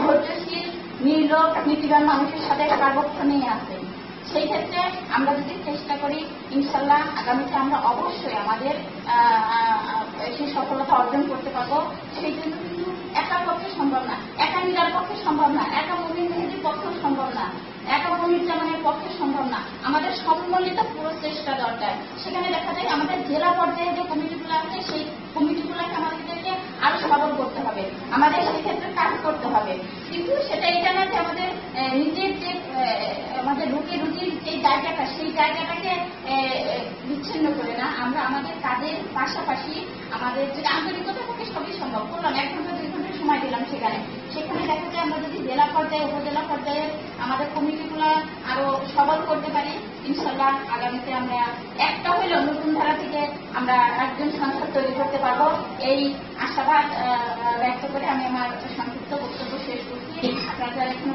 ধৈর্যশীল, নির্লোভ, নীতিবান মানুষের সাথে সার্বক্ষণেই আছে। সেই ক্ষেত্রে আমরা যদি চেষ্টা করি, ইনশাল্লাহ আগামীতে আমরা অবশ্যই আমাদের সেই সফলতা অর্জন করতে পারবো। সেই জন্য কিন্তু একার পক্ষে সম্ভব না, একা নিরার পক্ষে সম্ভব না, একা মুমিন মেহেদির পক্ষেও সম্ভব না, একা মুমিন জামানের পক্ষে সম্ভব না। আমাদের সম্মিলিত পুরো চেষ্টা দরকার। সেখানে দেখা যায় আমাদের জেলা পর্যায়ে যে কমিটিগুলো আছে, সেই কমিটিগুলোকে আমাদেরকে আরো সবল করতে হবে, আমাদের সেক্ষেত্রে কাজ করতে হবে। কিন্তু সেটা এটা না যে আমাদের নিজের যে আমাদের রুটির যে জায়গাটা, সেই জায়গাটাকে বিচ্ছিন্ন করে না, আমরা আমাদের কাজের পাশাপাশি আমাদের যে আন্তরিকতা থেকে সবই সম্ভব করলাম। 1 ঘন্টা 2 ঘন্টা সময় দিলাম সেখানে দেখা যায় আমরা যদি জেলা পর্যায়ে, উপজেলা পর্যায়ে আমাদের কমিটিগুলো আরো সবল করতে পারি, ইনশাল্লাহ আগামীতে আমরা একটা হলেও নতুন ধারা থেকে আমরা একজন সংসদ তৈরি করতে পারবো। এই আশাবাদ ব্যক্ত করে আমি আমার সংক্ষিপ্ত বক্তব্য শেষ করছি। আপনারা এখনো